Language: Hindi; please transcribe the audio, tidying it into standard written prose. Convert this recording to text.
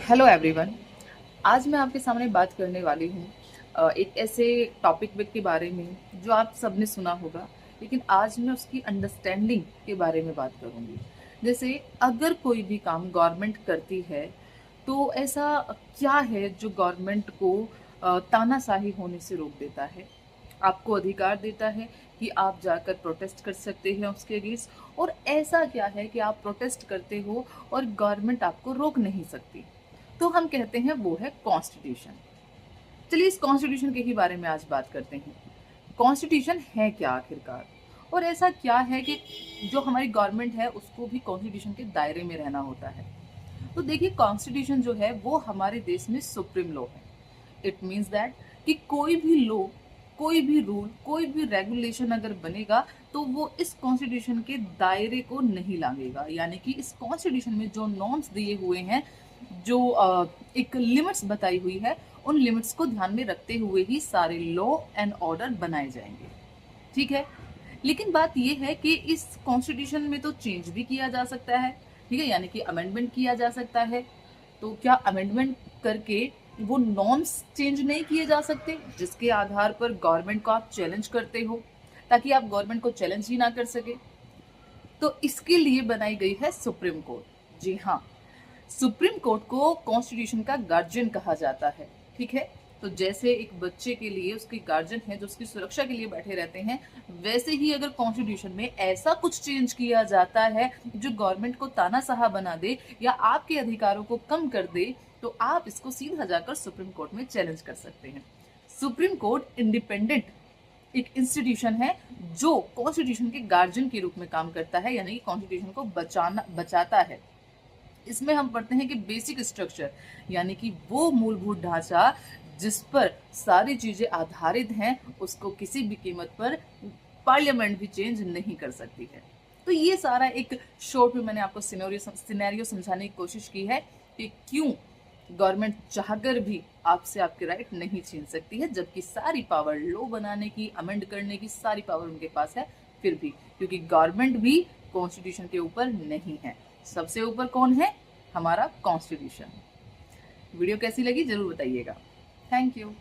Hello everyone. आज मैं आपके सामने बात करने वाली हूँ एक ऐसे टॉपिक के बारे में जो आप सबने सुना होगा, लेकिन आज मैं उसकी अंडरस्टैंडिंग के बारे में बात करूँगी। जैसे अगर कोई भी काम गवर्नमेंट करती है तो ऐसा क्या है जो गवर्नमेंट को तानाशाही होने से रोक देता है, आपको अधिकार देता है कि आप जाकर प्रोटेस्ट कर सकते हैं उसके अगेंस्ट। और ऐसा क्या है कि आप प्रोटेस्ट करते हो और गवर्नमेंट आपको रोक नहीं सकती। तो हम कहते हैं वो है कॉन्स्टिट्यूशन। चलिए इस कॉन्स्टिट्यूशन के ही बारे में आज बात करते हैं। कॉन्स्टिट्यूशन है क्या आखिरकार, और ऐसा क्या है कि जो हमारी गवर्नमेंट है उसको भी कॉन्स्टिट्यूशन के दायरे में रहना होता है। तो देखिए, कॉन्स्टिट्यूशन जो है वो हमारे देश में सुप्रीम लॉ है। इट मीन्स दैट कि कोई भी लॉ, कोई भी रूल, कोई भी रेगुलेशन अगर बनेगा तो वो इस कॉन्स्टिट्यूशन के दायरे को नहीं लांघेगा। यानी कि इस कॉन्स्टिट्यूशन में जो नॉर्म्स दिए हुए हैं, जो एक लिमिट्स बताई हुई है, उन लिमिट्स को ध्यान में रखते हुए ही सारे लॉ एंड ऑर्डर बनाए जाएंगे। ठीक है, लेकिन बात यह है कि इस कॉन्स्टिट्यूशन में तो चेंज भी किया जा सकता है। ठीक है, यानी कि अमेंडमेंट किया जा सकता है। तो क्या अमेंडमेंट करके वो नॉर्म्स चेंज नहीं किए जा सकते जिसके आधार पर गवर्नमेंट को आप चैलेंज करते हो, ताकि आप गवर्नमेंट को चैलेंज ही ना कर सके? तो इसके लिए बनाई गई है सुप्रीम कोर्ट। जी हाँ, सुप्रीम कोर्ट को कॉन्स्टिट्यूशन का गार्जियन कहा जाता है। ठीक है, तो जैसे एक बच्चे के लिए उसके गार्जियन है जो उसकी सुरक्षा के लिए बैठे रहते हैं, वैसे ही अगर कॉन्स्टिट्यूशन में ऐसा कुछ चेंज किया जाता है जो गवर्नमेंट को तानाशाह बना दे या आपके अधिकारों को कम कर दे, तो आप इसको सीधा जाकर सुप्रीम कोर्ट में चैलेंज कर सकते हैं। सुप्रीम कोर्ट इंडिपेंडेंट एक इंस्टीट्यूशन है जो कॉन्स्टिट्यूशन के गार्जियन के रूप में काम करता है, यानी कि कॉन्स्टिट्यूशन को बचाता है। इसमें हम पढ़ते हैं कि बेसिक स्ट्रक्चर, यानी कि वो मूलभूत ढांचा जिस पर सारी चीजें आधारित हैं, उसको किसी भी कीमत पर पार्लियामेंट भी चेंज नहीं कर सकती है। तो ये सारा एक शॉर्ट में मैंने आपको सिनेरियो समझाने की कोशिश की है कि क्यों गवर्नमेंट चाहकर भी आपसे आपके राइट नहीं छीन सकती है, जबकि सारी पावर लॉ बनाने की, अमेंड करने की सारी पावर उनके पास है। फिर भी क्योंकि गवर्नमेंट भी कॉन्स्टिट्यूशन के ऊपर नहीं है, सबसे ऊपर कौन है? हमारा कॉन्स्टिट्यूशन। वीडियो कैसी लगी जरूर बताइएगा। Thank you.